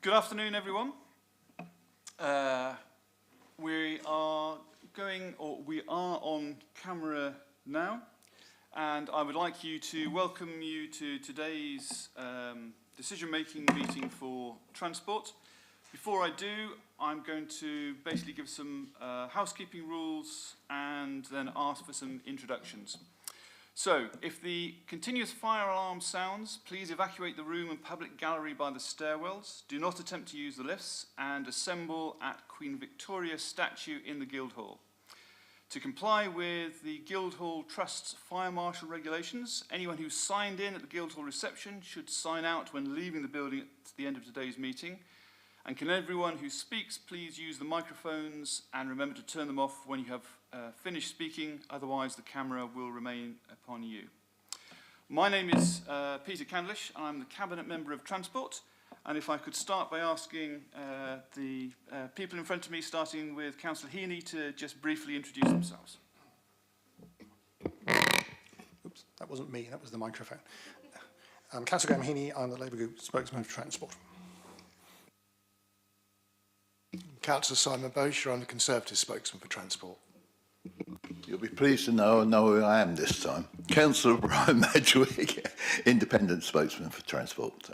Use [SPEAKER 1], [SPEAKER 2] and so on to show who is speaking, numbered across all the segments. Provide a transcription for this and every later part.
[SPEAKER 1] Good afternoon, everyone. We are on camera now, and I would like to welcome you to today's decision-making meeting for transport. Before I do, I'm going to basically give some housekeeping rules and then ask for some introductions. So, if the continuous fire alarm sounds, please evacuate the room and public gallery by the stairwells. Do not attempt to use the lifts and assemble at Queen Victoria statue in the Guildhall. To comply with the Guildhall Trust's fire marshal regulations, anyone who signed in at the Guildhall reception should sign out when leaving the building at the end of today's meeting. And can everyone who speaks please use the microphones and remember to turn them off when you have finished speaking, otherwise the camera will remain upon you. My name is Peter Candlish. I'm the Cabinet Member of Transport, and if I could start by asking the people in front of me, starting with Councillor Heaney, to just briefly introduce themselves.
[SPEAKER 2] Oops, that wasn't me, that was the microphone. Councillor Graham Heaney, I'm the Labour Group spokesman for Transport.
[SPEAKER 3] Councillor Simon Bosher, I'm the Conservative spokesman for Transport.
[SPEAKER 4] You'll be pleased to know who I am this time. Councillor Brian Madgwick, Independent spokesman for Transport.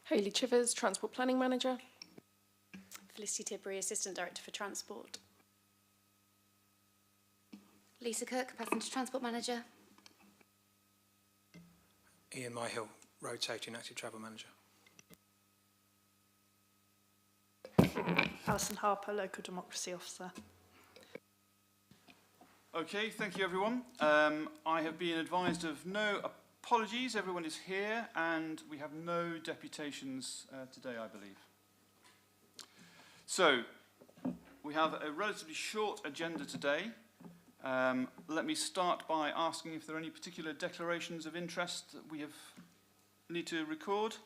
[SPEAKER 5] Hayley Chivers, Transport Planning Manager.
[SPEAKER 6] Felicity Tidbury, Assistant Director for Transport. Lisa Cook, Passenger Transport Manager.
[SPEAKER 7] Ian Myhill, Rotating Active Travel Manager.
[SPEAKER 8] Alison Harper, Local Democracy Officer.
[SPEAKER 1] Okay, thank you everyone. I have been advised of no apologies. Everyone is here and we have no deputations today, I believe. So, we have a relatively short agenda today. Let me start by asking if there are any particular declarations of interest that we need to record.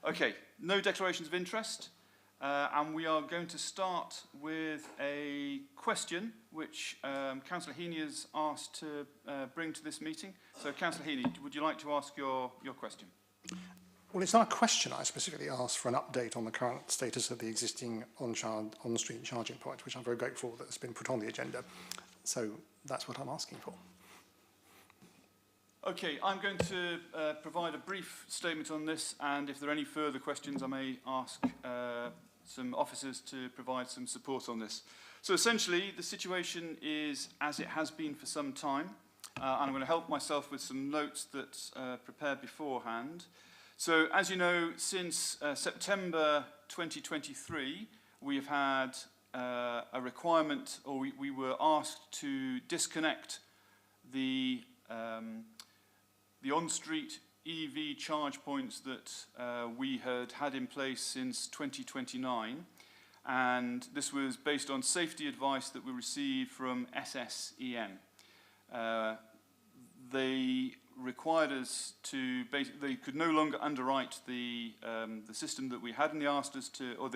[SPEAKER 1] Okay, no declarations of interest, and we are going to start with a question which Councillor Heaney has asked to bring to this meeting. So, Councillor Heaney, would you like to ask your question?
[SPEAKER 2] Well, it's not a question. I specifically asked for an update on the current status of the existing on-street charging point, which I'm very grateful that has been put on the agenda. So that's what I'm asking for.
[SPEAKER 1] Okay, I'm going to provide a brief statement on this, and if there are any further questions, I may ask some officers to provide some support on this. So essentially, the situation is as it has been for some time, and I'm going to help myself with some notes that prepared beforehand. So as you know, since September 2023, we have had a requirement, or we were asked to disconnect the on-street EV charge points that we had in place since 2029, and this was based on safety advice that we received from SSEN. They required us to they could no longer underwrite the system that we had, and they asked us to, or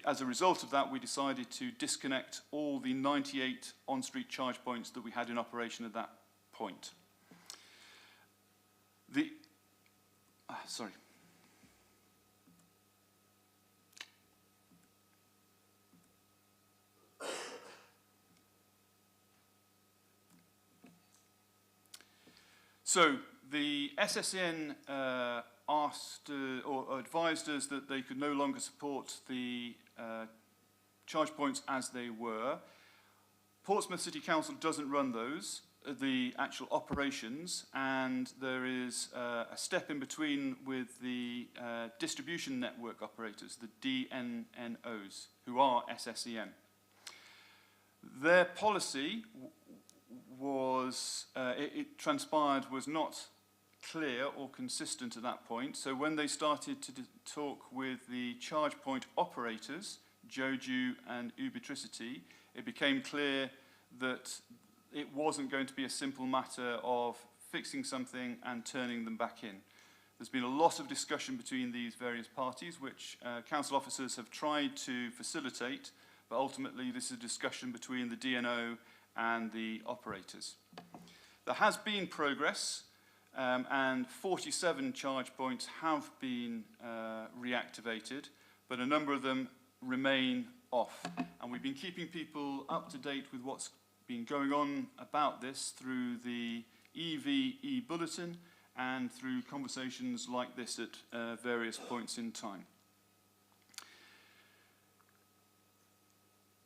[SPEAKER 1] as a result of that, we decided to disconnect all the 98 on-street charge points that we had in operation at that point. So the SSEN asked or advised us that they could no longer support the charge points as they were. Portsmouth City Council doesn't run those, the actual operations, and there is a step in between with the distribution network operators, the DNNOs, who are SSEN. Their policy was, it transpired, was not clear or consistent at that point. So when they started to talk with the charge point operators, Joju and Ubitricity, it became clear that it wasn't going to be a simple matter of fixing something and turning them back in. There's been a lot of discussion between these various parties, which council officers have tried to facilitate, but ultimately this is a discussion between the DNO and the operators. There has been progress, and 47 charge points have been reactivated, but a number of them remain off. And we've been keeping people up to date with what's been going on about this through the EV e-bulletin and through conversations like this at various points in time.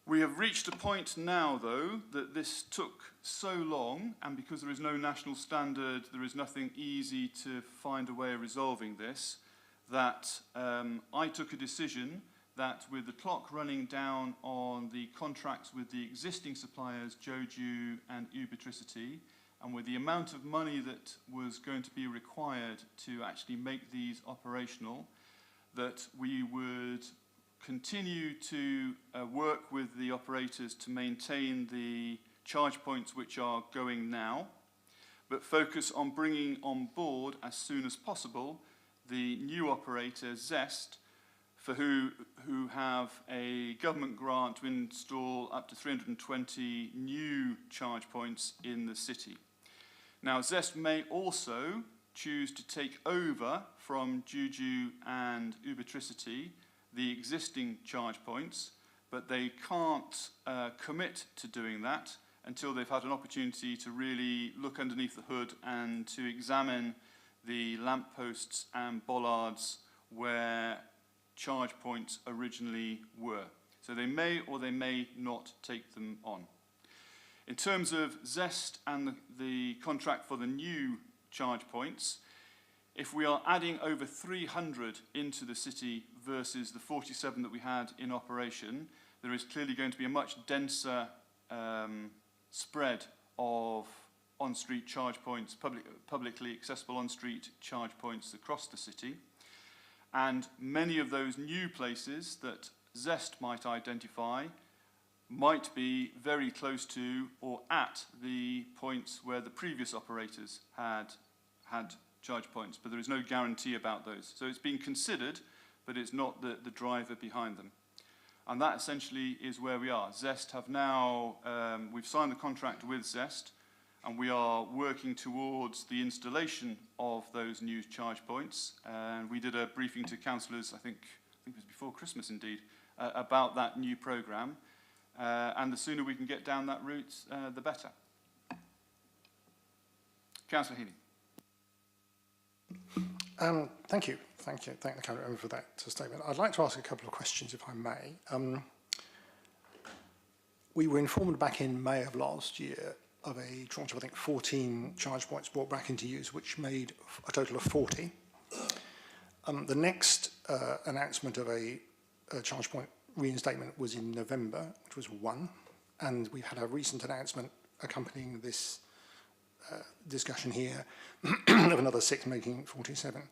[SPEAKER 1] We have reached a point now, though, that this took so long, and because there is no national standard, there is nothing easy to find a way of resolving this, that I took a decision that with the clock running down on the contracts with the existing suppliers, Joju and Ubitricity, and with the amount of money that was going to be required to actually make these operational, that we would continue to work with the operators to maintain the charge points which are going now, but focus on bringing on board as soon as possible the new operator, Zest, for who have a government grant to install up to 320 new charge points in the city. Now, Zest may also choose to take over from Juju and Ubitricity the existing charge points, but they can't commit to doing that until they've had an opportunity to really look underneath the hood and to examine the lampposts and bollards where charge points originally were. So they may or they may not take them on. In terms of Zest and the contract for the new charge points, if we are adding over 300 into the city versus the 47 that we had in operation, there is clearly going to be a much denser spread of on-street charge points, publicly accessible on-street charge points across the city. And many of those new places that Zest might identify might be very close to or at the points where the previous operators had charge points, but there is no guarantee about those. So it's being considered, but it's not the driver behind them. And that essentially is where we are. Zest have now, we've signed the contract with Zest, and we are working towards the installation of those new charge points. And we did a briefing to councillors, I think it was before Christmas indeed, about that new programme. And the sooner we can get down that route, the better. Councillor Healy.
[SPEAKER 2] Thank you. Thank the Cabinet Member for that statement. I'd like to ask a couple of questions, if I may. We were informed back in May of last year of a tranche of, I think, 14 charge points brought back into use, which made a total of 40. The next announcement of a charge point reinstatement was in November, which was 1, and we've had a recent announcement accompanying this discussion here of another 6, making 47.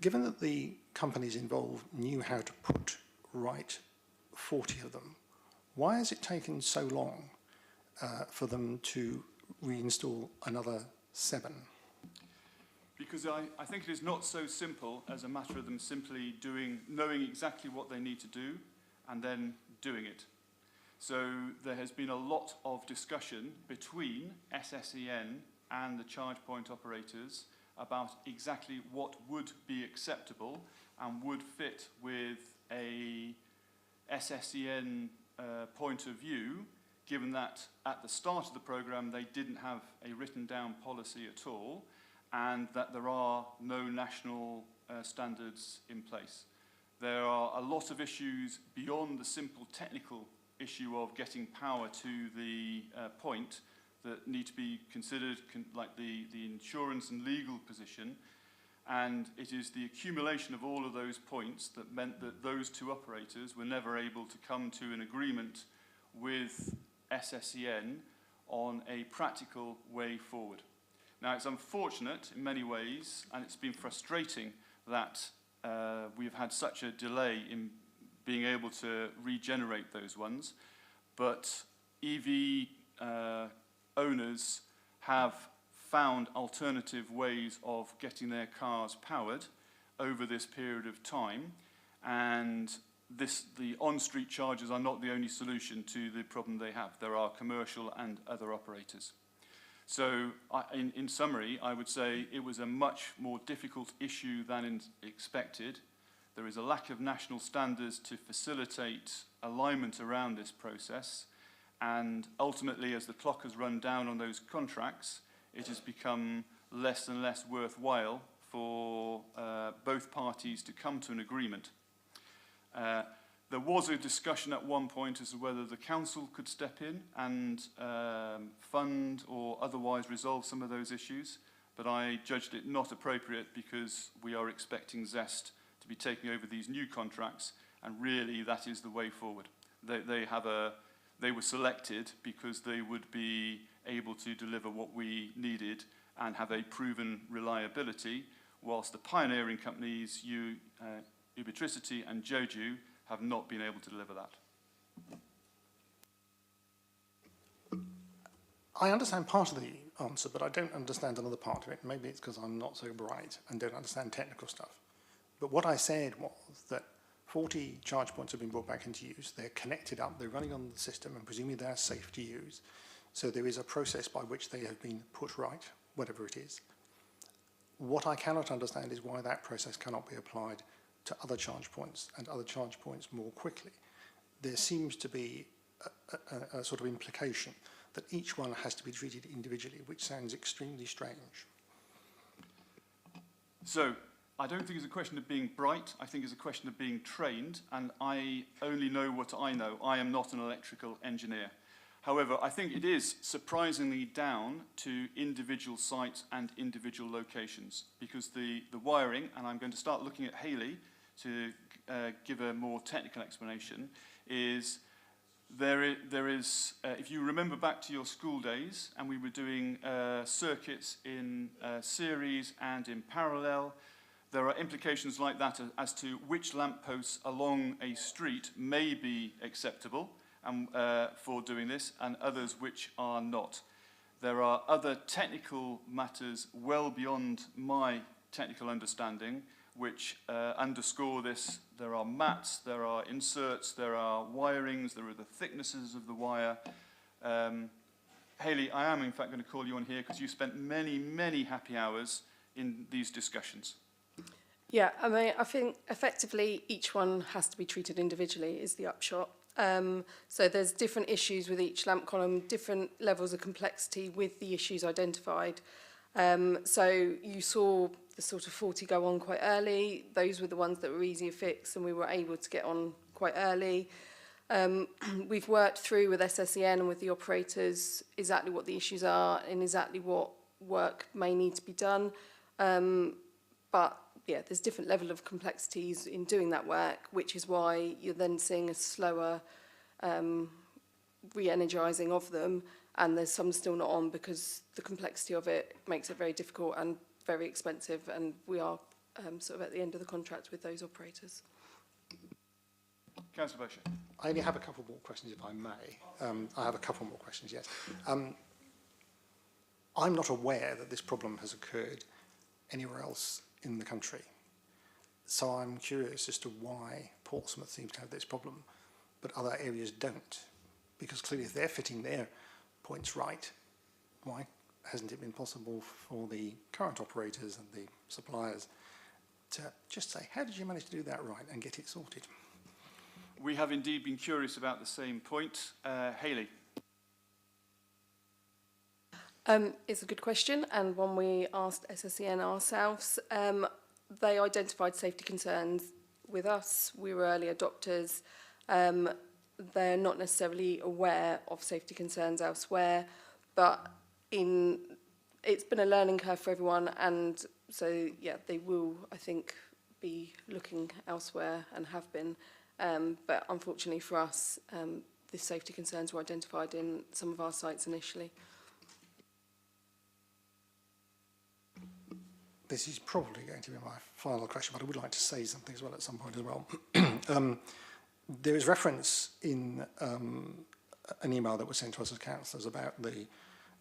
[SPEAKER 2] Given that the companies involved knew how to put right 40 of them, why has it taken so long for them to reinstall another 7?
[SPEAKER 1] Because I think it is not so simple as a matter of them simply knowing exactly what they need to do and then doing it. So there has been a lot of discussion between SSEN and the charge point operators about exactly what would be acceptable and would fit with a SSEN point of view, given that at the start of the programme they didn't have a written down policy at all, and that there are no national standards in place. There are a lot of issues beyond the simple technical issue of getting power to the point that need to be considered, like the insurance and legal position, and it is the accumulation of all of those points that meant that those two operators were never able to come to an agreement with SSEN on a practical way forward. Now, it's unfortunate in many ways, and it's been frustrating that we've had such a delay in being able to regenerate those ones, but EV owners have found alternative ways of getting their cars powered, over this period of time, and the on-street charges are not the only solution to the problem they have. There are commercial and other operators. So in summary, I would say it was a much more difficult issue than expected. There is a lack of national standards to facilitate alignment around this process, and ultimately, as the clock has run down on those contracts, it has become less and less worthwhile for both parties to come to an agreement. There was a discussion at one point as to whether the council could step in and fund or otherwise resolve some of those issues, but I judged it not appropriate because we are expecting Zest to be taking over these new contracts, and really that is the way forward. They were selected because they would be able to deliver what we needed and have a proven reliability, whilst the pioneering companies, Ubitricity and Joju, have not been able to deliver that.
[SPEAKER 2] I understand part of the answer, but I don't understand another part of it. Maybe it's because I'm not so bright and don't understand technical stuff. But what I said was that 40 charge points have been brought back into use. They're connected up, they're running on the system, and presumably they're safe to use. So there is a process by which they have been put right, whatever it is. What I cannot understand is why that process cannot be applied to other charge points and other charge points more quickly. There seems to be a sort of implication that each one has to be treated individually, which sounds extremely strange.
[SPEAKER 1] So, I don't think it's a question of being bright, I think it's a question of being trained, and I only know what I know. I am not an electrical engineer. However, I think it is surprisingly down to individual sites and individual locations, because the wiring, and I'm going to start looking at Hayley to give a more technical explanation, is there is if you remember back to your school days, and we were doing circuits in series and in parallel, there are implications like that as to which lampposts along a street may be acceptable for doing this, and others which are not. There are other technical matters well beyond my technical understanding which underscore this. There are mats, there are inserts, there are wirings, there are the thicknesses of the wire. Hayley, I am in fact going to call you on here because you spent many, many happy hours in these discussions.
[SPEAKER 5] Yeah, I mean, I think effectively each one has to be treated individually is the upshot. So there's different issues with each lamp column, different levels of complexity with the issues identified. So you saw the sort of 40 go on quite early. Those were the ones that were easier fix, and we were able to get on quite early. We've worked through with SSEN and with the operators exactly what the issues are and exactly what work may need to be done. But yeah, there's different level of complexities in doing that work, which is why you're then seeing a slower re-energising of them, and there's some still not on because the complexity of it makes it very difficult and very expensive, and we are sort of at the end of the contract with those operators.
[SPEAKER 1] Councillor Bosher.
[SPEAKER 2] I only have a couple more questions, if I may. I have a couple more questions, yes. I'm not aware that this problem has occurred anywhere else in the country. So I'm curious as to why Portsmouth seems to have this problem, but other areas don't. Because clearly if they're fitting their points right, why hasn't it been possible for the current operators and the suppliers to just say, how did you manage to do that right, and get it sorted?
[SPEAKER 1] We have indeed been curious about the same point. Hayley.
[SPEAKER 5] It's a good question, and one we asked SSEN ourselves. They identified safety concerns with us. We were early adopters. They're not necessarily aware of safety concerns elsewhere, but it's been a learning curve for everyone, and so yeah, they will, I think, be looking elsewhere and have been. But unfortunately for us, the safety concerns were identified in some of our sites initially.
[SPEAKER 2] This is probably going to be my final question, but I would like to say something as well at some point as well. There is reference in an email that was sent to us as councillors about the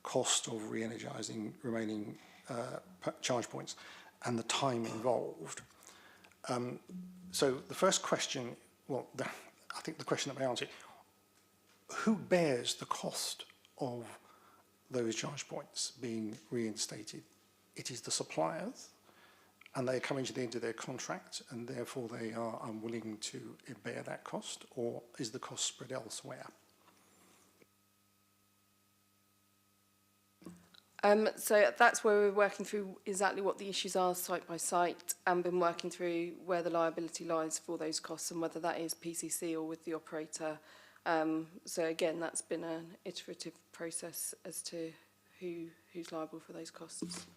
[SPEAKER 2] cost of re-energising remaining charge points and the time involved. So the first question, well, I think the question that may answer it, who bears the cost of those charge points being reinstated? It is the suppliers, and they are coming to the end of their contract, and therefore they are unwilling to bear that cost, or is the cost spread elsewhere?
[SPEAKER 5] So that's where we're working through exactly what the issues are site by site, and been working through where the liability lies for those costs and whether that is PCC or with the operator. So again, that's been an iterative process as to who's liable for those costs.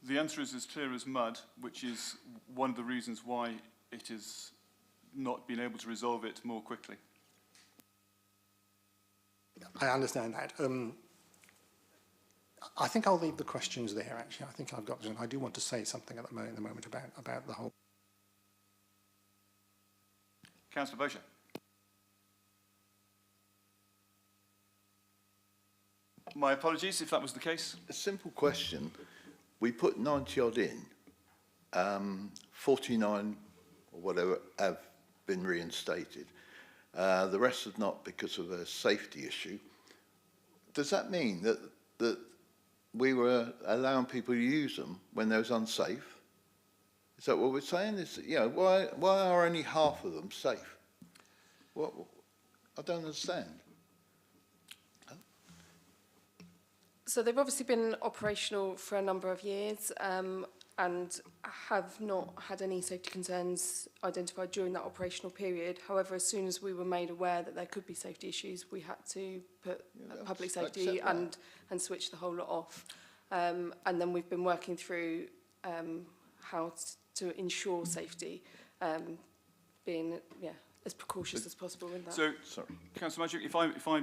[SPEAKER 1] The answer is as clear as mud, which is one of the reasons why it has not been able to resolve it more quickly.
[SPEAKER 2] I understand that. I think I'll leave the questions there, actually. I think I've got, and I do want to say something at the moment about the whole.
[SPEAKER 1] Councillor Bosher. My apologies if that was the case.
[SPEAKER 4] A simple question. We put 90 odd in, 49 or whatever have been reinstated. The rest is not because of a safety issue. Does that mean that we were allowing people to use them when they was unsafe? Is that what we're saying? Is, you know, why are only half of them safe? What, I don't understand.
[SPEAKER 5] So they've obviously been operational for a number of years and have not had any safety concerns identified during that operational period. However, as soon as we were made aware that there could be safety issues, we had to put public safety and switch the whole lot off. And then we've been working through how to ensure safety, being as precautious as possible in that.
[SPEAKER 1] So, Councillor Magic, if I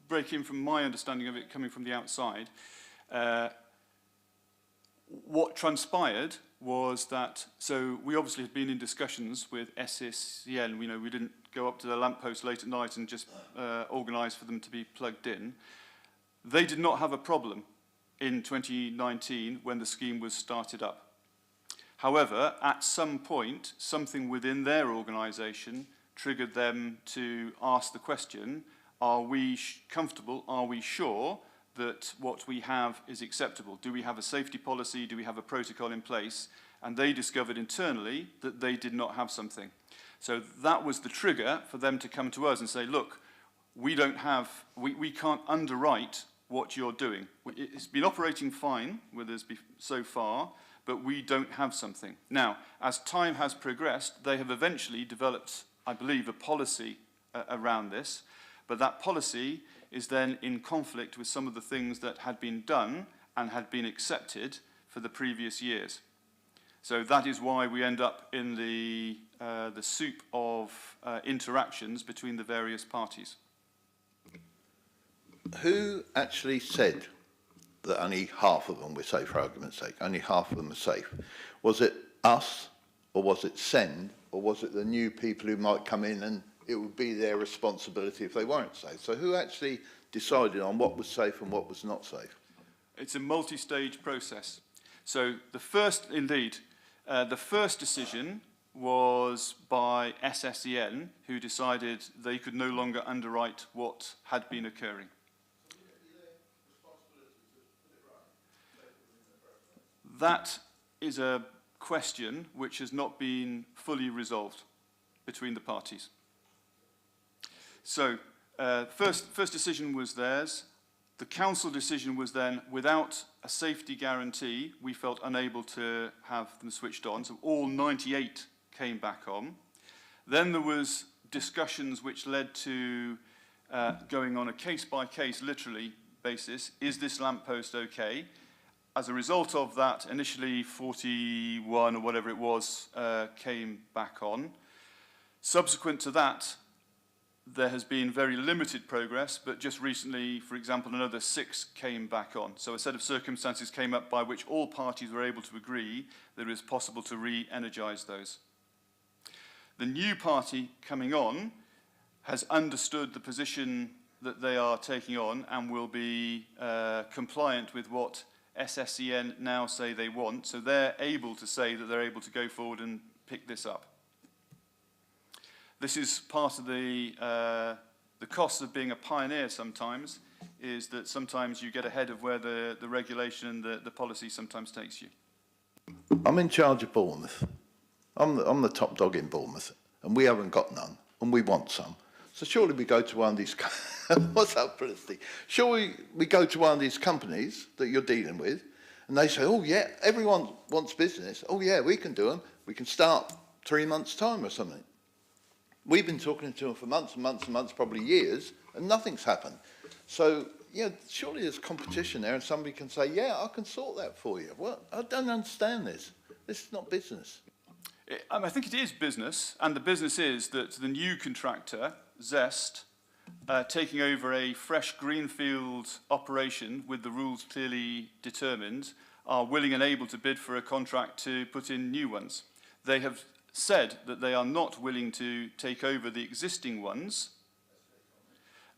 [SPEAKER 1] break in from my understanding of it coming from the outside, what transpired was that, so we obviously had been in discussions with SSCN. You know, we didn't go up to the lamppost late at night and just organise for them to be plugged in. They did not have a problem in 2019 when the scheme was started up. However, at some point, something within their organisation triggered them to ask the question, are we comfortable, are we sure that what we have is acceptable? Do we have a safety policy? Do we have a protocol in place? And they discovered internally that they did not have something. So that was the trigger for them to come to us and say, look, we can't underwrite what you're doing. It's been operating fine with us so far, but we don't have something. Now, as time has progressed, they have eventually developed, I believe, a policy around this, but that policy is then in conflict with some of the things that had been done and had been accepted for the previous years. So that is why we end up in the soup of interactions between the various parties.
[SPEAKER 4] Who actually said that only half of them were safe, for argument's sake? Only half of them were safe. Was it us, or was it SEND, or was it the new people who might come in and it would be their responsibility if they weren't safe? So who actually decided on what was safe and what was not safe?
[SPEAKER 1] It's a multi-stage process. So the first decision was by SSEN, who decided they could no longer underwrite what had been occurring. That is a question which has not been fully resolved between the parties. So, first decision was theirs. The council decision was then, without a safety guarantee, we felt unable to have them switched on. So all 98 came back on. Then there was discussions which led to going on a case-by-case, literally, basis. Is this lamppost okay? As a result of that, initially 41 or whatever it was came back on. Subsequent to that, there has been very limited progress, but just recently, for example, another 6 came back on. So a set of circumstances came up by which all parties were able to agree that it is possible to re-energise those. The new party coming on has understood the position that they are taking on and will be compliant with what SSEN now say they want, so they're able to say that they're able to go forward and pick this up. This is part of the cost of being a pioneer sometimes, is that sometimes you get ahead of where the regulation and the policy sometimes takes you.
[SPEAKER 4] I'm in charge of Bournemouth. I'm the top dog in Bournemouth, and we haven't got none, and we want some. So surely we go to one of these, what's up, Felicity? Surely we go to one of these companies that you're dealing with, and they say, oh yeah, everyone wants business. Oh yeah, we can do them. We can start 3 months' time or something. We've been talking to them for months and months and months, probably years, and nothing's happened. So, yeah, surely there's competition there, and somebody can say, yeah, I can sort that for you. Well, I don't understand this. This is not business.
[SPEAKER 1] I think it is business, and the business is that the new contractor, Zest, taking over a fresh greenfield operation with the rules clearly determined, are willing and able to bid for a contract to put in new ones. They have said that they are not willing to take over the existing ones.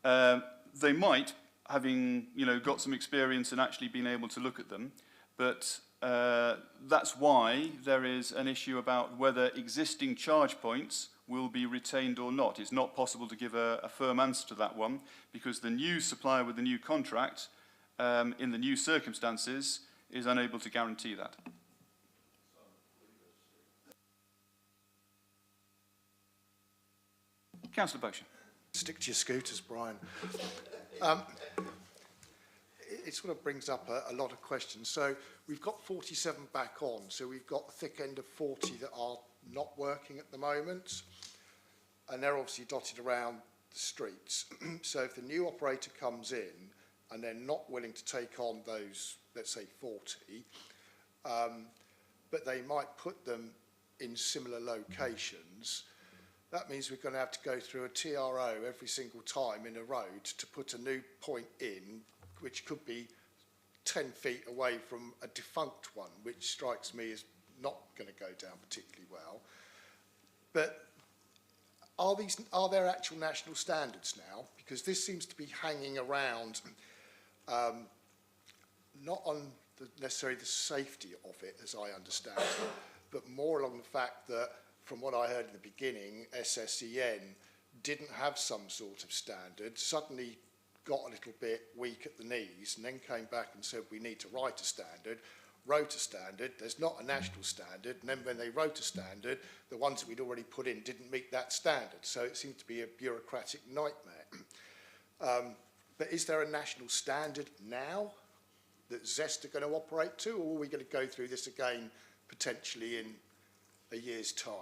[SPEAKER 1] They might, having got some experience and actually been able to look at them, but that's why there is an issue about whether existing charge points will be retained or not. It's not possible to give a firm answer to that one, because the new supplier with the new contract, in the new circumstances, is unable to guarantee that. Councillor Bosher.
[SPEAKER 3] Stick to your scooters, Brian. It sort of brings up a lot of questions. So we've got 47 back on, so we've got the thick end of 40 that are not working at the moment, and they're obviously dotted around the streets. So if the new operator comes in and they're not willing to take on those, let's say 40, but they might put them in similar locations, that means we're going to have to go through a TRO every single time in a road to put a new point in, which could be 10 feet away from a defunct one, which strikes me as not going to go down particularly well. But are there actual national standards now? Because this seems to be hanging around, not on necessarily the safety of it, as I understand it, but more along the fact that, from what I heard in the beginning, SSEN didn't have some sort of standard, suddenly got a little bit weak at the knees, and then came back and said, we need to write a standard, wrote a standard, there's not a national standard, and then when they wrote a standard, the ones that we'd already put in didn't meet that standard, so it seemed to be a bureaucratic nightmare. But is there a national standard now that Zest are going to operate to, or are we going to go through this again potentially in a year's time?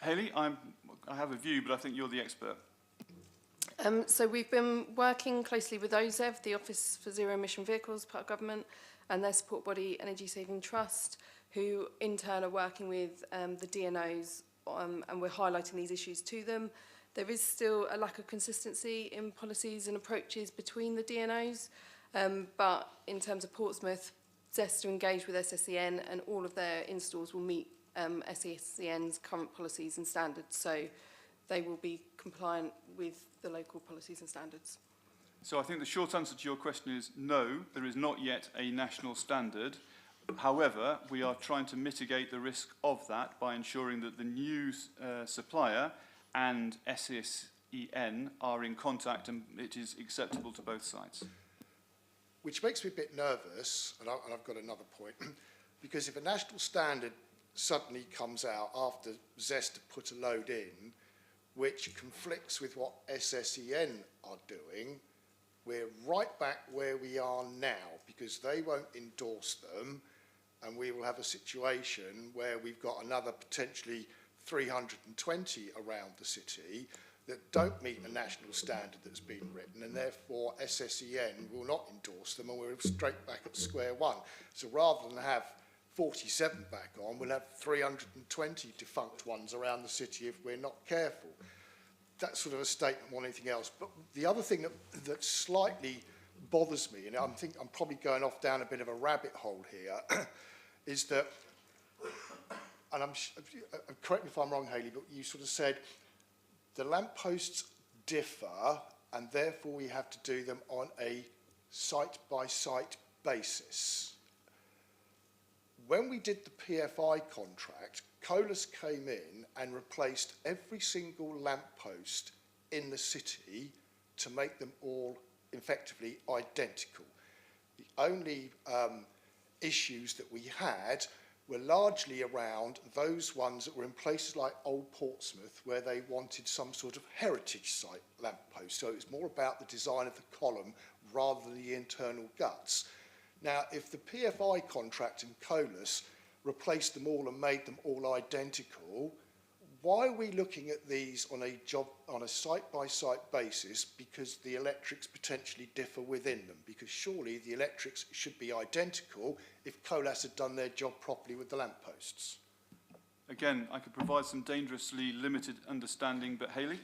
[SPEAKER 1] Hayley, I have a view, but I think you're the expert.
[SPEAKER 5] So we've been working closely with OZEV, the Office for Zero Emission Vehicles, part of government, and their support body, Energy Saving Trust, who in turn are working with the DNOs, and we're highlighting these issues to them. There is still a lack of consistency in policies and approaches between the DNOs, but in terms of Portsmouth, Zest are engaged with SSEN, and all of their installs will meet SSEN's current policies and standards, so they will be compliant with the local policies and standards.
[SPEAKER 1] So I think the short answer to your question is no, there is not yet a national standard. However, we are trying to mitigate the risk of that by ensuring that the new supplier and SSEN are in contact and it is acceptable to both sides.
[SPEAKER 3] Which makes me a bit nervous, and I've got another point, because if a national standard suddenly comes out after Zest have put a load in, which conflicts with what SSEN are doing, we're right back where we are now, because they won't endorse them, and we will have a situation where we've got another potentially 320 around the city that don't meet a national standard that's been written, and therefore SSEN will not endorse them, and we're straight back at square one. So rather than have 47 back on, we'll have 320 defunct ones around the city if we're not careful. That's sort of a statement more than anything else. But the other thing that slightly bothers me, and I'm probably going off down a bit of a rabbit hole here, is that, and correct me if I'm wrong, Hayley, but you sort of said the lampposts differ, and therefore we have to do them on a site-by-site basis. When we did the PFI contract, Colas came in and replaced every single lamppost in the city to make them all effectively identical. The only issues that we had were largely around those ones that were in places like Old Portsmouth, where they wanted some sort of heritage site lamppost. So it was more about the design of the column rather than the internal guts. Now, if the PFI contract in Colas replaced them all and made them all identical, why are we looking at these on a site-by-site basis? Because the electrics potentially differ within them. Because surely the electrics should be identical if Colas had done their job properly with the lampposts.
[SPEAKER 1] Again, I could provide some dangerously limited understanding, but Hayley?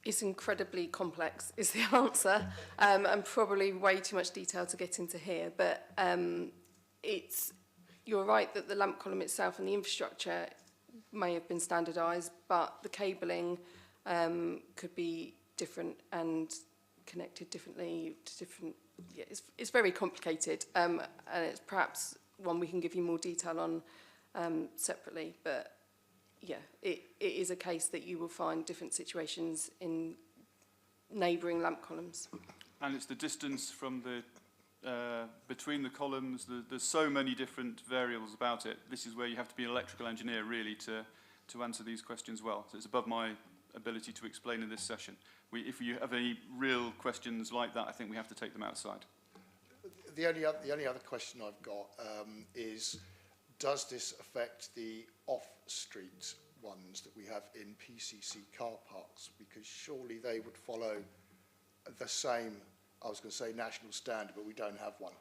[SPEAKER 5] It's incredibly complex is the answer, and probably way too much detail to get into here. But you're right that the lamp column itself and the infrastructure may have been standardised, but the cabling could be different and connected differently to different. Yeah, it's very complicated, and it's perhaps one we can give you more detail on separately. But yeah, it is a case that you will find different situations in neighbouring lamp columns.
[SPEAKER 1] And it's the distance from the between the columns. There's so many different variables about it. This is where you have to be an electrical engineer really to answer these questions well. So it's above my ability to explain in this session. If you have any real questions like that, I think we have to take them outside.
[SPEAKER 3] The only other question I've got is, does this affect the off-street ones that we have in PCC car parks? Because surely they would follow the same, I was going to say national standard, but we don't have one.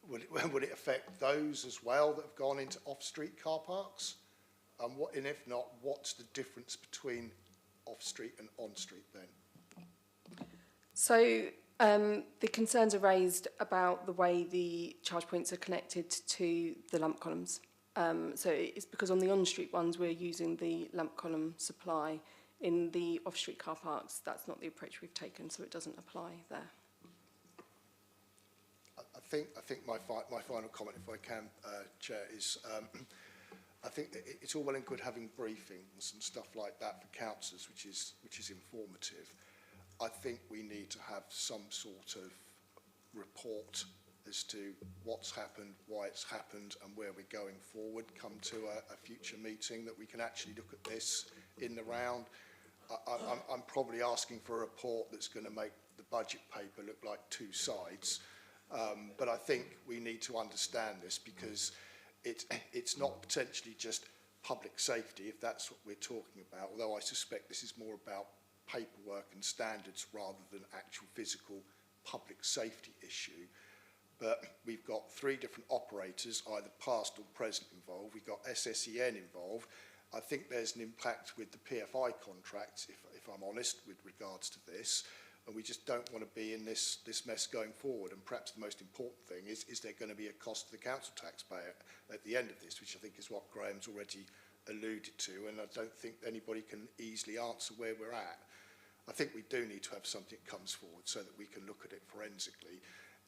[SPEAKER 3] Would it affect those as well that have gone into off-street car parks? And if not, what's the difference between off-street and on-street then?
[SPEAKER 5] So the concerns are raised about the way the charge points are connected to the lamp columns. So it's because on the on-street ones we're using the lamp column supply. In the off-street car parks, that's not the approach we've taken, so it doesn't apply there.
[SPEAKER 3] I think my final comment, if I can, Chair, is I think that it's all well and good having briefings and stuff like that for councillors, which is informative. I think we need to have some sort of report as to what's happened, why it's happened, and where we're going forward. Come to a future meeting that we can actually look at this in the round. I'm probably asking for a report that's going to make the budget paper look like two sides. But I think we need to understand this, because it's not potentially just public safety, if that's what we're talking about, although I suspect this is more about paperwork and standards rather than actual physical public safety issue. But we've got three different operators, either past or present, involved. We've got SSEN involved. I think there's an impact with the PFI contracts, if I'm honest, with regards to this. And we just don't want to be in this mess going forward. And perhaps the most important thing is there going to be a cost to the council taxpayer at the end of this, which I think is what Graham's already alluded to. And I don't think anybody can easily answer where we're at. I think we do need to have something that comes forward so that we can look at it forensically.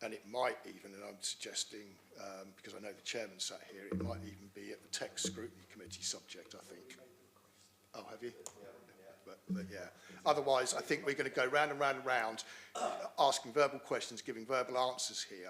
[SPEAKER 3] And it might even, and I'm suggesting, because I know the chairman sat here, it might even be at the tech scrutiny committee subject, I think. Oh, have you? But yeah. Otherwise, I think we're going to go round and round and round, asking verbal questions, giving verbal answers here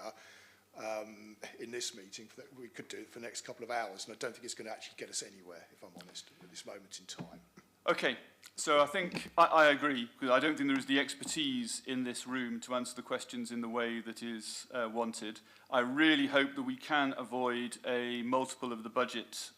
[SPEAKER 3] in this meeting. We could do it for the next couple of hours, and I don't think it's going to actually get us anywhere, if I'm honest, at this moment in time.
[SPEAKER 1] Okay, so I think I agree, because I don't think there is the expertise in this room to answer the questions in the way that is wanted. I really hope that we can avoid a multiple of the budget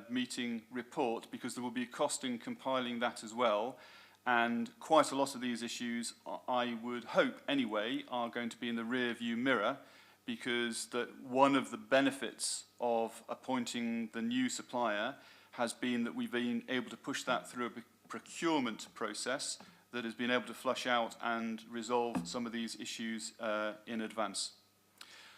[SPEAKER 1] meeting report, because there will be a cost in compiling that as well. And quite a lot of these issues, I would hope anyway, are going to be in the rear view mirror, because that one of the benefits of appointing the new supplier has been that we've been able to push that through a procurement process that has been able to flush out and resolve some of these issues in advance.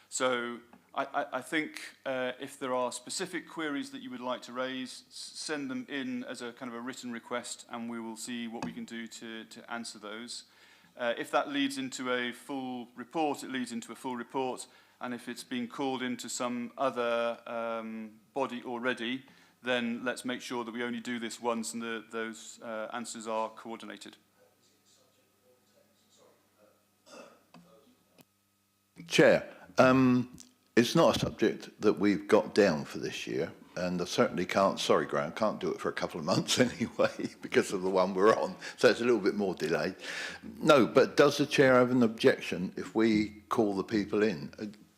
[SPEAKER 1] So I think if there are specific queries that you would like to raise, send them in as a kind of a written request, and we will see what we can do to answer those. If that leads into a full report, it leads into a full report. and if it's been called into some other body already, then let's make sure that we only do this once and those answers are coordinated.
[SPEAKER 4] Chair, it's not a subject that we've got down for this year, and I certainly can't, sorry Graham, can't do it for a couple of months anyway because of the one we're on, so it's a little bit more delayed. No, but does the chair have an objection if we call the people in?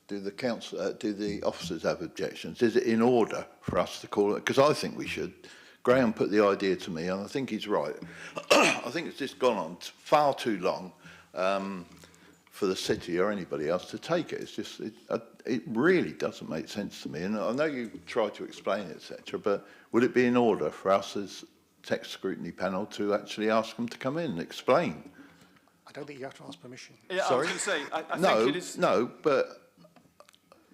[SPEAKER 4] Do the council, do the officers have objections? Is it in order for us to call it? Because I think we should. Graham put the idea to me, and I think he's right. I think it's just gone on far too long for the city or anybody else to take it. It's just, it really doesn't make sense to me. And I know you tried to explain it, etc., but would it be in order for us as tech scrutiny panel to actually ask them to come in and explain?
[SPEAKER 2] I don't think you have to ask permission.
[SPEAKER 1] Yeah,
[SPEAKER 4] Sorry?
[SPEAKER 1] I was going to say, I
[SPEAKER 4] No,
[SPEAKER 1] think it is...
[SPEAKER 4] no, but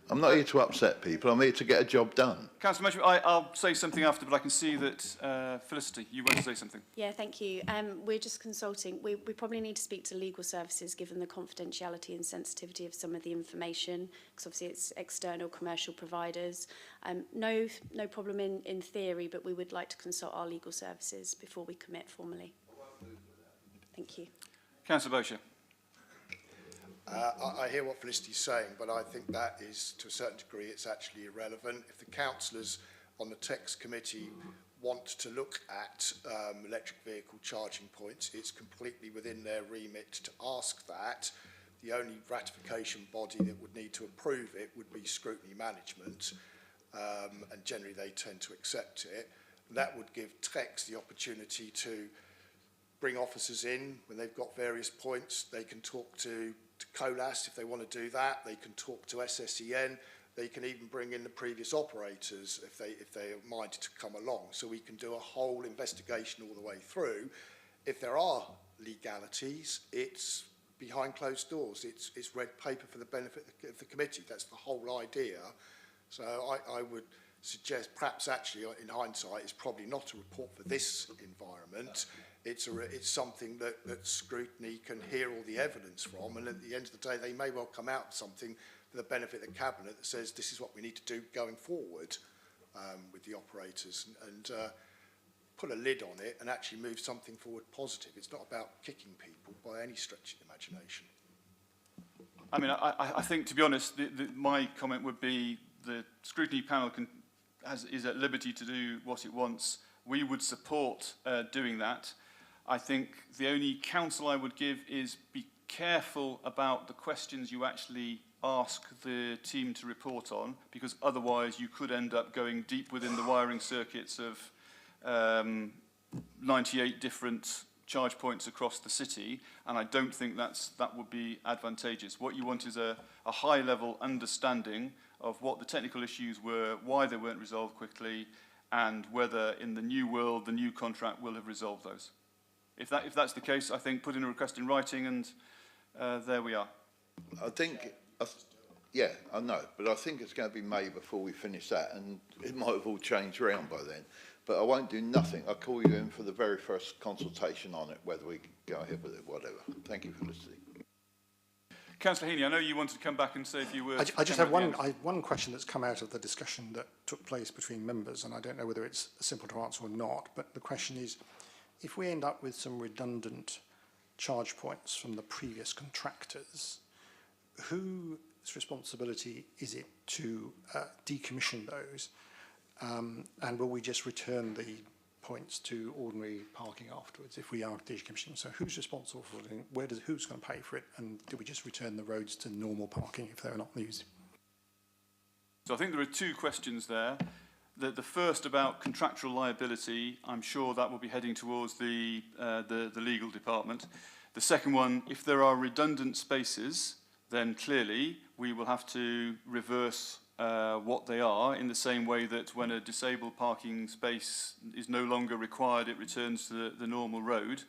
[SPEAKER 4] I'm not here to upset people. I'm here to get a job done.
[SPEAKER 1] Councillor Mashman, I'll say something after, but I can see that Felicity, you want to say something.
[SPEAKER 6] Yeah, thank you. We're just consulting. We probably need to speak to legal services given the confidentiality and sensitivity of some of the information, because obviously it's external commercial providers. No problem in theory, but we would like to consult our legal services before we commit formally. Thank you.
[SPEAKER 1] Councillor Bosher.
[SPEAKER 3] I hear what Felicity's saying, but I think that is, to a certain degree, it's actually irrelevant. If the councillors on the TEX committee want to look at electric vehicle charging points, it's completely within their remit to ask that. The only ratification body that would need to approve it would be scrutiny management, and generally they tend to accept it. That would give TEX the opportunity to bring officers in when they've got various points. They can talk to COLAS if they want to do that. They can talk to SSEN. They can even bring in the previous operators if they are minded to come along. So we can do a whole investigation all the way through. If there are legalities, it's behind closed doors. It's red paper for the benefit of the committee. That's the whole idea. So I would suggest perhaps actually in hindsight it's probably not a report for this environment. It's something that scrutiny can hear all the evidence from, and at the end of the day they may well come out with something for the benefit of the cabinet that says this is what we need to do going forward with the operators, and put a lid on it and actually move something forward positive. It's not about kicking people by any stretch of the imagination.
[SPEAKER 1] I mean, I think, to be honest, my comment would be the scrutiny panel is at liberty to do what it wants. We would support doing that. I think the only counsel I would give is be careful about the questions you actually ask the team to report on, because otherwise you could end up going deep within the wiring circuits of 98 different charge points across the city, and I don't think that would be advantageous. What you want is a high-level understanding of what the technical issues were, why they weren't resolved quickly, and whether in the new world the new contract will have resolved those. If that's the case, I think put in a request in writing, and there we are.
[SPEAKER 4] I think, yeah, I know, but I think it's going to be May before we finish that, and it might have all changed around by then. But I won't do nothing. I'll call you in for the very first consultation on it, whether we go ahead with it, whatever. Thank you, Felicity.
[SPEAKER 1] Councillor Heaney, I know you wanted to come back and say a few words.
[SPEAKER 2] I just have one question that's come out of the discussion that took place between members, and I don't know whether it's simple to answer or not, but the question is, if we end up with some redundant charge points from the previous contractors, whose responsibility is it to decommission those? And will we just return the points to ordinary parking afterwards if we are decommissioning? So who's responsible for it? Who's going to pay for it? And do we just return the roads to normal parking if they're not used?
[SPEAKER 1] So I think there are two questions there. The first about contractual liability, I'm sure that will be heading towards the legal department. The second one, if there are redundant spaces, then clearly we will have to reverse what they are, in the same way that when a disabled parking space is no longer required, it returns to the normal road.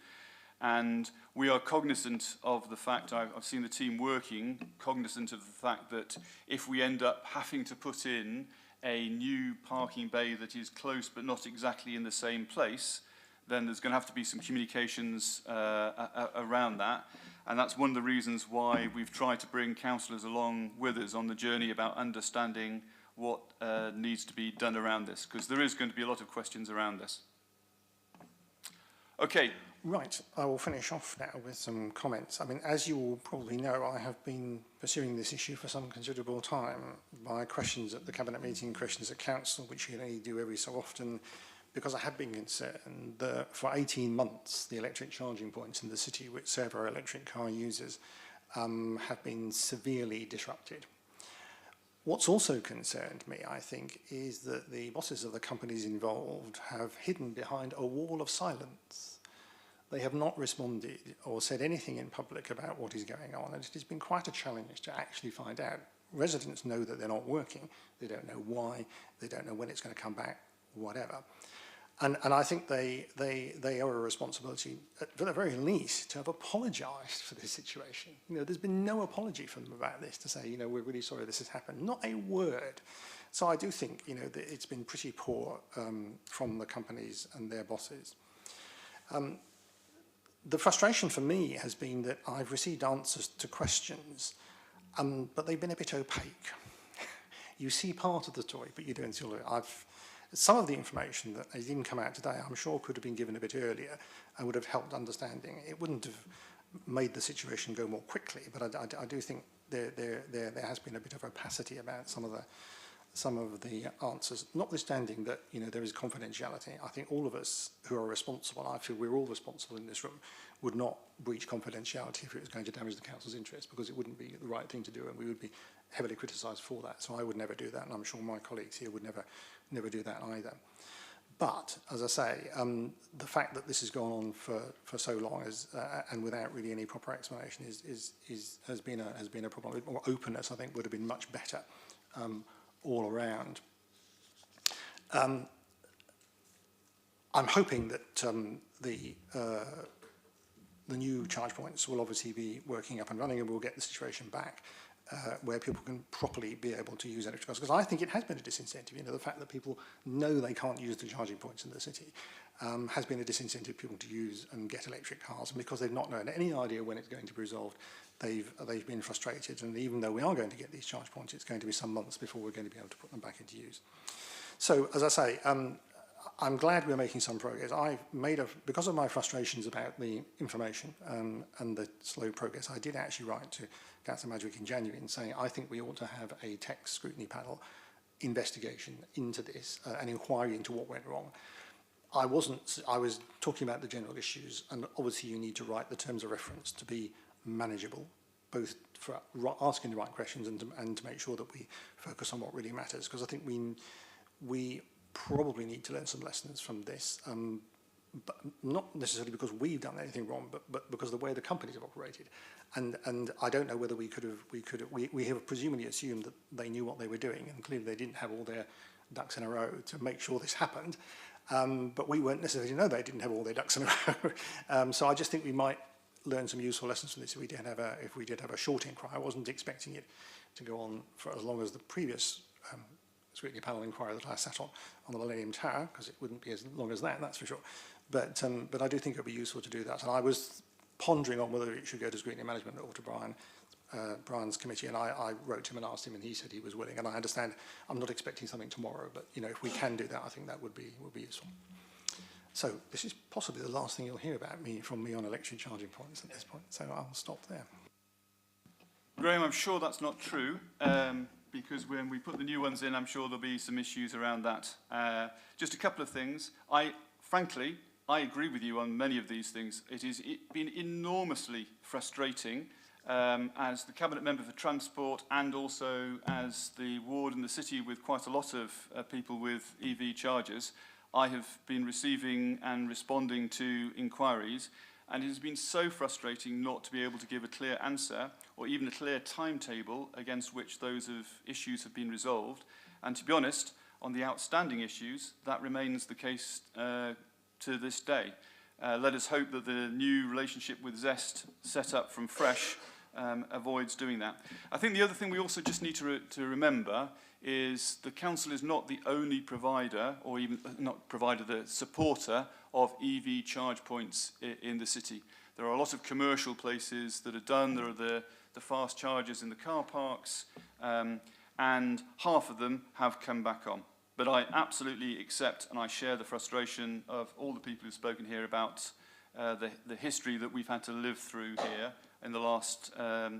[SPEAKER 1] And we are cognizant of the fact, I've seen the team working, cognizant of the fact that if we end up having to put in a new parking bay that is close but not exactly in the same place, then there's going to have to be some communications around that. And that's one of the reasons why we've tried to bring councillors along with us on the journey about understanding what needs to be done around this, because there is going to be a lot of questions around this. Okay.
[SPEAKER 2] Right, I will finish off now with some comments. I mean, as you all probably know, I have been pursuing this issue for some considerable time by questions at the Cabinet meeting, questions at Council, which you only do every so often, because I have been concerned that for 18 months, the electric charging points in the city which serve our electric car users have been severely disrupted. What's also concerned me, I think, is that the bosses of the companies involved have hidden behind a wall of silence. They have not responded or said anything in public about what is going on, and it has been quite a challenge to actually find out. Residents know that they're not working, they don't know why, they don't know when it's going to come back, whatever. And I think they owe a responsibility, at the very least, to have apologised for this situation. You know, there's been no apology from them about this, to say, you know, we're really sorry this has happened. Not a word. So I do think, you know, that it's been pretty poor from the companies and their bosses. The frustration for me has been that I've received answers to questions, but they've been a bit opaque. You see part of the story, but you don't see all of it. Some of the information that has even come out today, I'm sure could have been given a bit earlier and would have helped understanding. It wouldn't have made the situation go more quickly, but I do think there has been a bit of opacity about some of the answers, notwithstanding that, you know, there is confidentiality. I think all of us who are responsible, I feel we're all responsible in this room, would not breach confidentiality if it was going to damage the council's interest, because it wouldn't be the right thing to do, and we would be heavily criticised for that. So I would never do that, and I'm sure my colleagues here would never do that either. But as I say, the fact that this has gone on for so long and without really any proper explanation has been a problem. More openness, I think, would have been much better. All around. I'm hoping that the new charge points will obviously be working up and running, and we'll get the situation back where people can properly be able to use electric cars. Because I think it has been a disincentive. You know, the fact that people know they can't use the charging points in the city has been a disincentive for people to use and get electric cars. And because they've not known any idea when it's going to be resolved, they've been frustrated. And even though we are going to get these charge points, it's going to be some months before we're going to be able to put them back into use. So, as I say, I'm glad we're making some progress. Because of my frustrations about the information and the slow progress, I did actually write to Councillor Madgwick in January and saying I think we ought to have a tech scrutiny panel investigation into this, an inquiry into what went wrong. I was talking about the general issues, and obviously you need to write the terms of reference to be manageable, both for asking the right questions and to make sure that we focus on what really matters, because I think we probably need to learn some lessons from this, but not necessarily because we've done anything wrong, but because of the way the companies have operated. And I don't know whether we have presumably assumed that they knew what they were doing, and clearly they didn't have all their ducks in a row to make sure this happened. But we weren't necessarily know they didn't have all their ducks in a row. So I just think we might learn some useful lessons from this if we did have a short inquiry. I wasn't expecting it to go on for as long as the previous scrutiny panel inquiry that I sat on the Millennium Tower, because it wouldn't be as long as that, that's for sure. But I do think it would be useful to do that. And I was pondering on whether it should go to scrutiny management or to Brian's committee, and I wrote him and asked him, and he said he was willing. And I understand I'm not expecting something tomorrow, but you know, if we can do that, I think that would be useful. So this is possibly the last thing you'll hear from me on electric charging points at this point. So I'll stop there.
[SPEAKER 1] Graham, I'm sure that's not true, because when we put the new ones in, I'm sure there'll be some issues around that. Just a couple of things. Frankly, I agree with you on many of these things. It's been enormously frustrating as the Cabinet Member for Transport and also as the ward in the city with quite a lot of people with EV chargers. I have been receiving and responding to inquiries, and it has been so frustrating not to be able to give a clear answer or even a clear timetable against which those issues have been resolved. And to be honest, on the outstanding issues, that remains the case to this day. Let us hope that the new relationship with Zest set up from fresh avoids doing that. I think the other thing we also just need to remember is the council is not the only provider, or even not provider, the supporter of EV charge points in the city. There are a lot of commercial places that are done. There are the fast chargers in the car parks, and half of them have come back on. But I absolutely accept and I share the frustration of all the people who've spoken here about the history that we've had to live through here in the last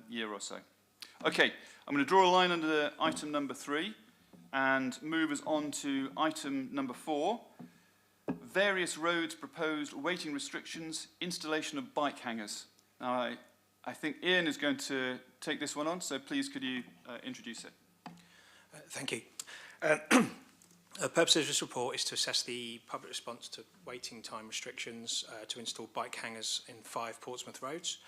[SPEAKER 1] year or so. Okay, I'm going to draw a line under item number 3 and move us on to item number 4. Various roads proposed weighting restrictions, installation of bike hangers. Now, I think Ian is going to take this one on, so please could you introduce it?
[SPEAKER 7] Thank you. The purpose of this report is to assess the public response to waiting time restrictions to install bike hangers in 5 Portsmouth roads.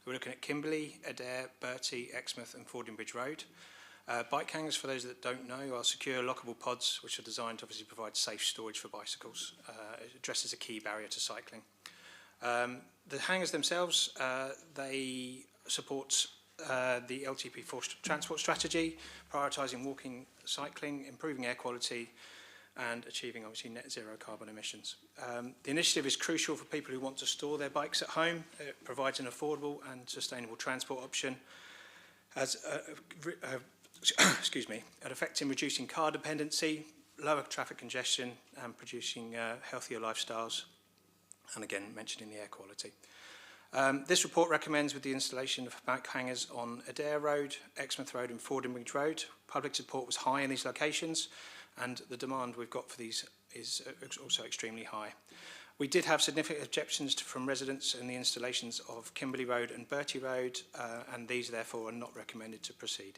[SPEAKER 7] We're looking at Kimberley, Adair, Bertie, Exmouth and Fordingbridge Road. Bike hangers, for those that don't know, are secure lockable pods which are designed to obviously provide safe storage for bicycles. It addresses a key barrier to cycling. The hangers themselves, they support the LTP4 transport strategy, prioritising walking, cycling, improving air quality and achieving obviously net zero carbon emissions. The initiative is crucial for people who want to store their bikes at home. It provides an affordable and sustainable transport option as excuse me, at affecting reducing car dependency, lower traffic congestion and producing healthier lifestyles, and again mentioning the air quality. This report recommends with the installation of bike hangers on Adair Road, Exmouth Road and Fordingbridge Road. Public support was high in these locations and the demand we've got for these is also extremely high. We did have significant objections from residents in the installations of Kimberley Road and Bertie Road and these therefore are not recommended to proceed.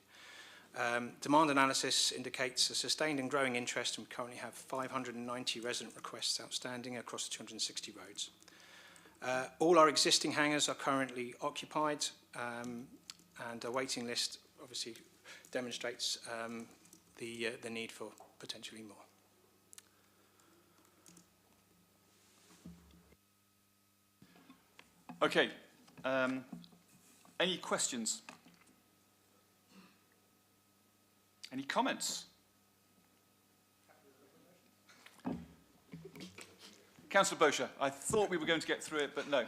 [SPEAKER 7] Demand analysis indicates a sustained and growing interest and we currently have 590 resident requests outstanding across 260 roads. All our existing hangars are currently occupied and a waiting list obviously demonstrates the need for potentially more.
[SPEAKER 1] Okay, any questions? Any comments? Councillor Bosher, I thought we were going to get through it, but no.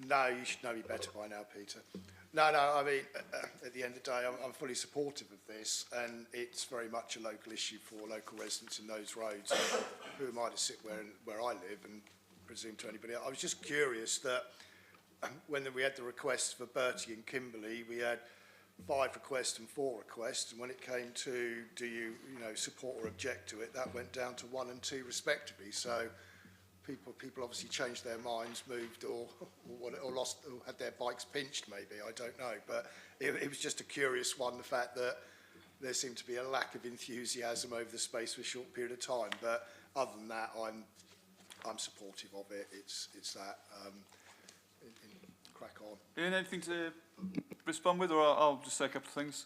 [SPEAKER 3] No, you should know me better by now, Peter. No, I mean, at the end of the day, I'm fully supportive of this, and it's very much a local issue for local residents in those roads. Who am I to sit where I live and presume to anybody else? I was just curious that when we had the requests for Bertie and Kimberley, we had 5 requests and 4 requests, and when it came to do you support or object to it, that went down to 1 and 2 respectively. So people obviously changed their minds, moved or lost or had their bikes pinched maybe, I don't know, but it was just a curious one, the fact that there seemed to be a lack of enthusiasm over the space of a short period of time. But other than that, I'm supportive of it. It's that crack on.
[SPEAKER 1] Ian, anything to respond with, or I'll just say a couple of things?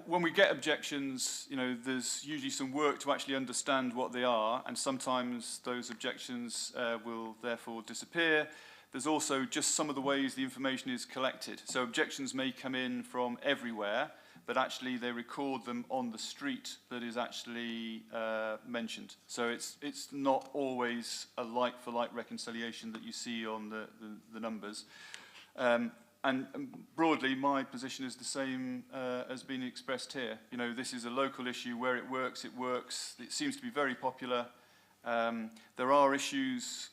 [SPEAKER 1] When we get objections, there's usually some work to actually understand what they are, and sometimes those objections will therefore disappear. There's also just some of the ways the information is collected. So objections may come in from everywhere, but actually they record them on the street that is actually mentioned. So it's not always a like-for-like reconciliation that you see on the numbers. And broadly, my position is the same as being expressed here. This is a local issue. Where it works, it works. It seems to be very popular. There are issues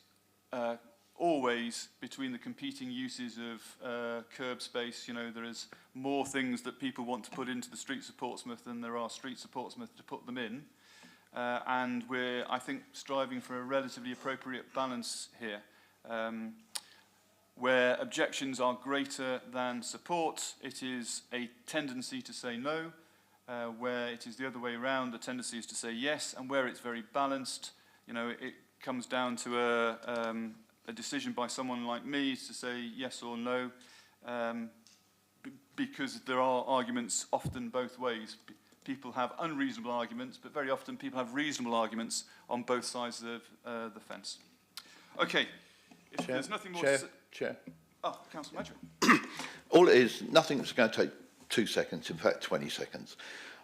[SPEAKER 1] always between the competing uses of curb space. There is more things that people want to put into the streets of Portsmouth than there are streets of Portsmouth to put them in. And we're, I think, striving for a relatively appropriate balance here. Where objections are greater than support, it is a tendency to say no. Where it is the other way around, the tendency is to say yes. And where it's very balanced, it comes down to a decision by someone like me to say yes or no, because there are arguments often both ways. People have unreasonable arguments, but very often people have reasonable arguments on both sides of the fence. Okay, if there's nothing more to say...
[SPEAKER 4] Chair.
[SPEAKER 1] Oh, Councillor Madry.
[SPEAKER 4] All it is, nothing's going to take 2 seconds, in fact 20 seconds.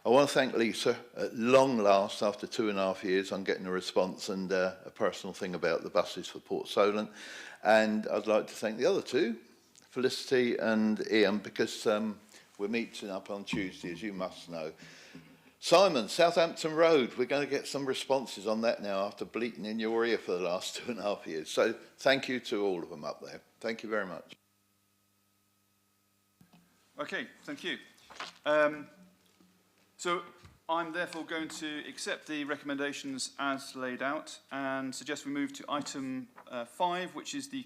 [SPEAKER 4] I want to thank Lisa at long last, after 2.5 years, on getting a response and a personal thing about the buses for Port Solent. And I'd like to thank the other two, Felicity and Ian, because we're meeting up on Tuesday, as you must know. Simon, Southampton Road, we're going to get some responses on that now after bleating in your ear for the last 2.5 years. So thank you to all of them up there. Thank you very much.
[SPEAKER 1] Okay, thank you. So I'm therefore going to accept the recommendations as laid out and suggest we move to item 5, which is the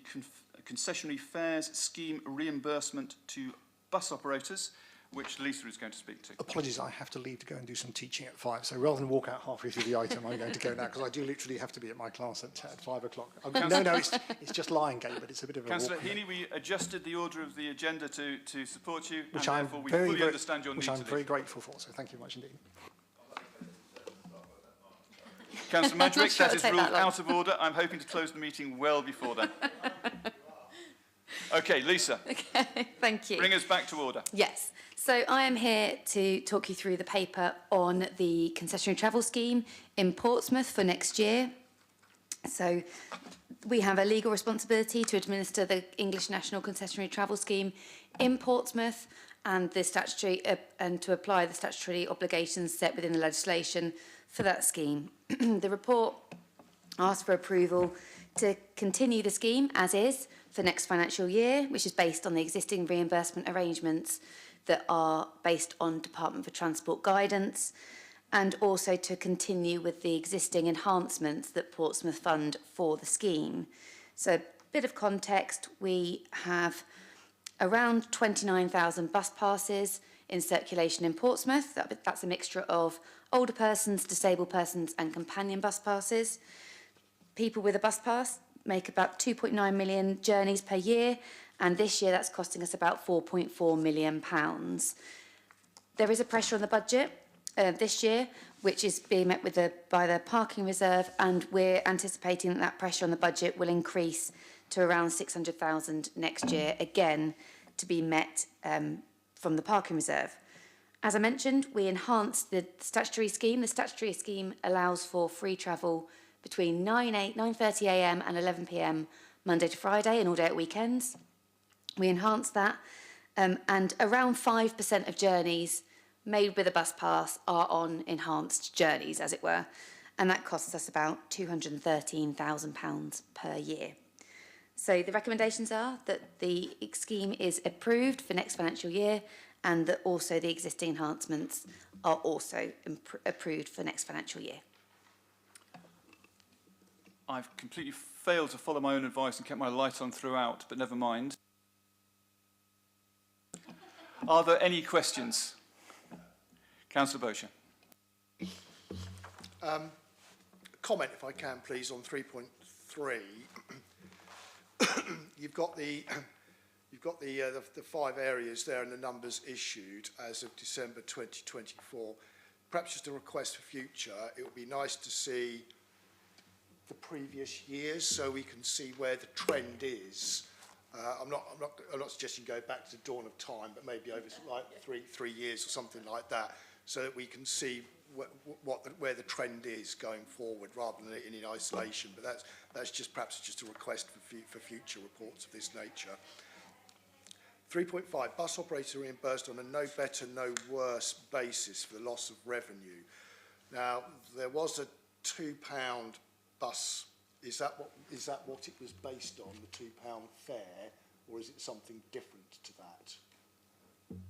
[SPEAKER 1] concessionary fares scheme reimbursement to bus operators, which Lisa is going to speak to.
[SPEAKER 2] Apologies, I have to leave to go and do some teaching at 5, so rather than walk out halfway through the item, I'm going to go now, because I do literally have to be at my class at 5 o'clock. No, it's just lying gate, but it's a bit of a
[SPEAKER 1] Councillor
[SPEAKER 2] walk.
[SPEAKER 1] Heaney, we adjusted the order of the agenda to support you,
[SPEAKER 2] Which
[SPEAKER 1] and
[SPEAKER 2] I'm
[SPEAKER 1] therefore we
[SPEAKER 2] very,
[SPEAKER 1] fully
[SPEAKER 2] very,
[SPEAKER 1] understand your need
[SPEAKER 2] which
[SPEAKER 1] to
[SPEAKER 2] I'm very
[SPEAKER 1] leave.
[SPEAKER 2] grateful for, so thank you much indeed.
[SPEAKER 1] Councillor
[SPEAKER 5] Not
[SPEAKER 1] Madrick,
[SPEAKER 5] sure
[SPEAKER 1] that
[SPEAKER 5] it'll
[SPEAKER 1] is
[SPEAKER 5] take
[SPEAKER 1] ruled
[SPEAKER 5] that long.
[SPEAKER 1] out of order. I'm hoping to close the meeting well before then. Okay, Lisa,
[SPEAKER 9] Okay, thank you.
[SPEAKER 1] bring us back to order.
[SPEAKER 9] Yes, so I am here to talk you through the paper on the concessionary travel scheme in Portsmouth for next year. So we have a legal responsibility to administer the English National Concessionary Travel Scheme in Portsmouth and the statutory and to apply the statutory obligations set within the legislation for that scheme. The report asks for approval to continue the scheme as is for next financial year, which is based on the existing reimbursement arrangements that are based on Department for Transport guidance, and also to continue with the existing enhancements that Portsmouth fund for the scheme. So a bit of context, we have around 29,000 bus passes in circulation in Portsmouth. That's a mixture of older persons, disabled persons and companion bus passes. People with a bus pass make about 2.9 million journeys per year, and this year that's costing us about £4.4 million. There is a pressure on the budget this year, which is being met with by the parking reserve, and we're anticipating that pressure on the budget will increase to around 600,000 next year, again to be met from the parking reserve. As I mentioned, we enhanced the statutory scheme. The statutory scheme allows for free travel between 9:30 a.m. and 11 p.m. Monday to Friday and all day at weekends. We enhanced that, and around 5% of journeys made with a bus pass are on enhanced journeys, as it were, and that costs us about £213,000 per year. So the recommendations are that the scheme is approved for next financial year, and that also the existing enhancements are also approved for next financial year.
[SPEAKER 1] I've completely failed to follow my own advice and kept my light on throughout, but never mind. Are there any questions? Councillor Bosher.
[SPEAKER 3] Comment, if I can, please, on 3.3. You've got the 5 areas there and the numbers issued as of December 2024. Perhaps just a request for future. It would be nice to see the previous years so we can see where the trend is. I'm not suggesting go back to the dawn of time, but maybe over like three years or something like that, so that we can see where the trend is going forward, rather than in isolation. But that's just perhaps just a request for future reports of this nature. 3.5, bus operators are reimbursed on a no better, no worse basis for the loss of revenue. Now, there was a £2 bus. Is that what it was based on, the £2 fare, or is it something different to that?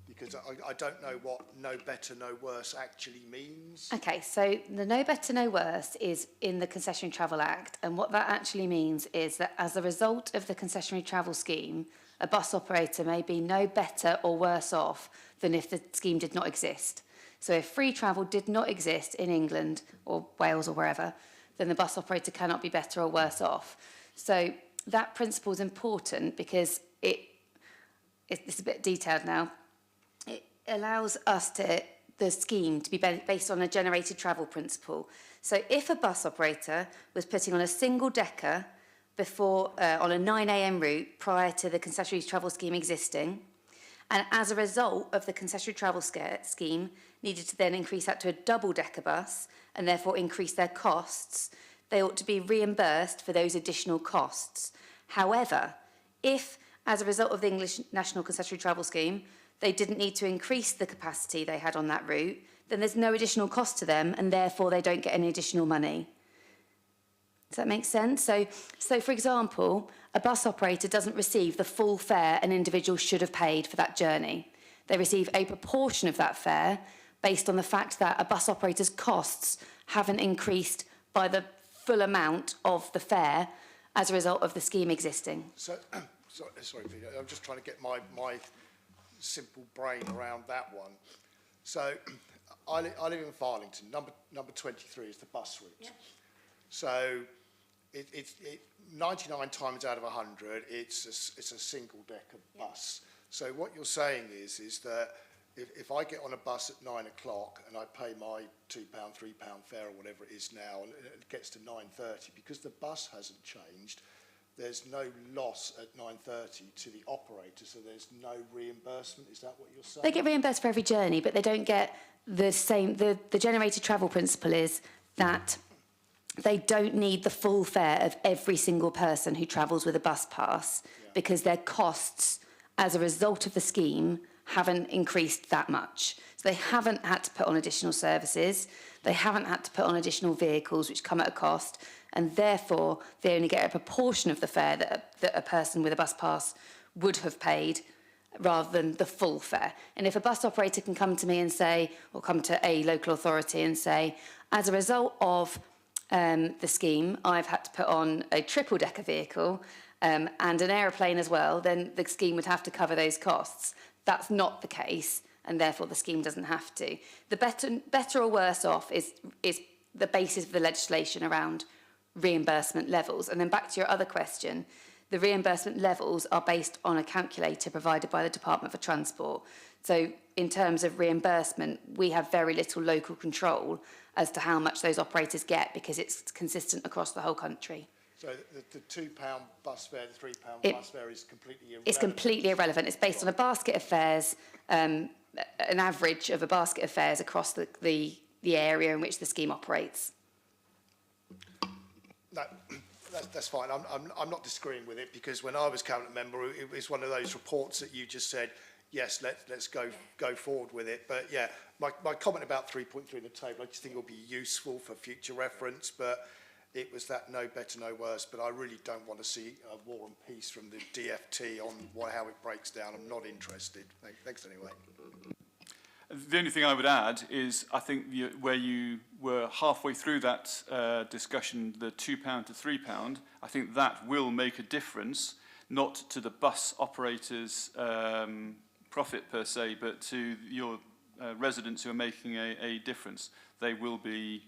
[SPEAKER 3] Because I don't know what no better, no worse actually means.
[SPEAKER 9] Okay, so the no better, no worse is in the Concessionary Travel Act, and what that actually means is that as a result of the concessionary travel scheme, a bus operator may be no better or worse off than if the scheme did not exist. So if free travel did not exist in England or Wales or wherever, then the bus operator cannot be better or worse off. So that principle is important because it's a bit detailed now. It allows the scheme to be based on a generated travel principle. So if a bus operator was putting on a single decker before on a 9 a.m. route prior to the concessionary travel scheme existing, and as a result of the concessionary travel scheme, needed to then increase that to a double-decker bus and therefore increase their costs, they ought to be reimbursed for those additional costs. However, if, as a result of the English National Concessionary Travel Scheme, they didn't need to increase the capacity they had on that route, then there's no additional cost to them, and therefore they don't get any additional money. Does that make sense? So for example, a bus operator doesn't receive the full fare an individual should have paid for that journey. They receive a proportion of that fare based on the fact that a bus operator's costs haven't increased by the full amount of the fare as a result of the scheme existing.
[SPEAKER 3] So, sorry, Peter, I'm just trying to get my simple brain around that one. So, I live in Farlington. Number 23 is the bus route. Yep. So, it's 99 times out of 100, it's a single-decker bus. So, what you're saying is that if I get on a bus at 9 o'clock and I pay my £2, £3 fare or whatever it is now, and it gets to 9:30, because the bus hasn't changed, there's no loss at 9:30 to the operator, so there's no reimbursement. Is that what you're saying?
[SPEAKER 9] They get reimbursed for every journey, but they don't get the same. The generated travel principle is that they don't need the full fare of every single person who travels with a bus pass, because their costs as a result of the scheme haven't increased that much. So they haven't had to put on additional services, they haven't had to put on additional vehicles which come at a cost, and therefore they only get a proportion of the fare that a person with a bus pass would have paid rather than the full fare. And if a bus operator can come to me and say, or come to a local authority and say, as a result of the scheme, I've had to put on a triple-decker vehicle and an aeroplane as well, then the scheme would have to cover those costs. That's not the case, and therefore the scheme doesn't have to. The better or worse off is the basis of the legislation around reimbursement levels. And then back to your other question, the reimbursement levels are based on a calculator provided by the Department for Transport. So in terms of reimbursement, we have very little local control as to how much those operators get, because it's consistent across the whole country.
[SPEAKER 3] So the £2 bus fare, the £3 bus fare is completely irrelevant?
[SPEAKER 9] It's completely irrelevant. It's based on a basket of fares, an average of a basket of fares across the area in which the scheme operates.
[SPEAKER 3] No, that's fine. I'm not disagreeing with it, because when I was cabinet member, it was one of those reports that you just said, yes, let's go forward with it. But yeah, my comment about 3.3 in the table, I just think it will be useful for future reference, but it was that no better, no worse. But I really don't want to see a war and peace from the DFT on how it breaks down. I'm not interested. Thanks anyway.
[SPEAKER 1] The only thing I would add is, I think where you were halfway through that discussion, the £2 to £3, I think that will make a difference, not to the bus operators' profit per se, but to your residents who are making a difference. They will be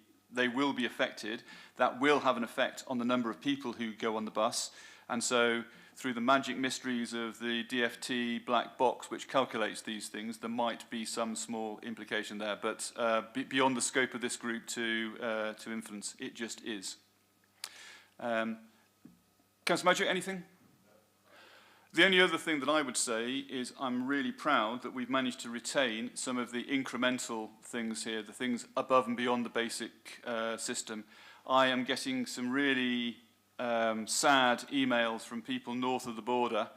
[SPEAKER 1] affected. That will have an effect on the number of people who go on the bus, and so through the magic mysteries of the DFT black box which calculates these things, there might be some small implication there, but beyond the scope of this group to influence, it just is. Councillor Magic, anything? The only other thing that I would say is I'm really proud that we've managed to retain some of the incremental things here, the things above and beyond the basic system. I am getting some really sad emails from people north of the border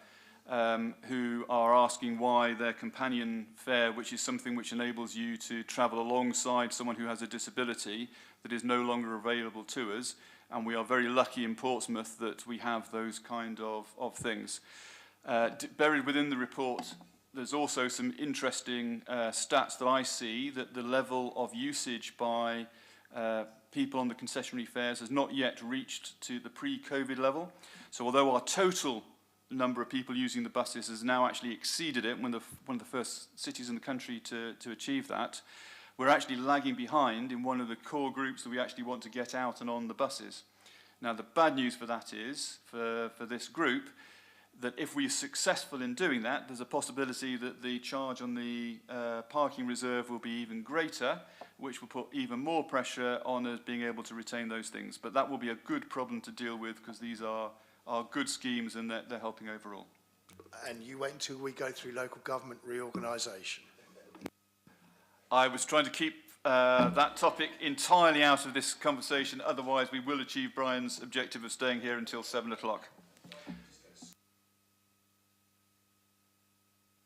[SPEAKER 1] who are asking why their companion fare, which is something which enables you to travel alongside someone who has a disability, that is no longer available to us. And we are very lucky in Portsmouth that we have those kind of things. Buried within the report, there's also some interesting stats that I see, that the level of usage by people on the concessionary fares has not yet reached to the pre-COVID level. So although our total number of people using the buses has now actually exceeded it, one of the first cities in the country to achieve that, we're actually lagging behind in one of the core groups that we actually want to get out and on the buses. Now the bad news for that is, for this group, that if we're successful in doing that, there's a possibility that the charge on the parking reserve will be even greater, which will put even more pressure on us being able to retain those things. But that will be a good problem to deal with, because these are good schemes and they're helping overall.
[SPEAKER 3] and you wait until we go through local government reorganisation.
[SPEAKER 1] I was trying to keep that topic entirely out of this conversation, otherwise we will achieve Brian's objective of staying here until 7 o'clock.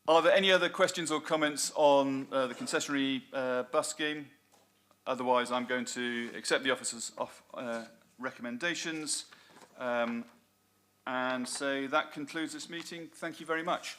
[SPEAKER 1] Are there any other questions or comments on the concessionary bus scheme? Otherwise, I'm going to accept the officer's recommendations and say that concludes this meeting. Thank you very much.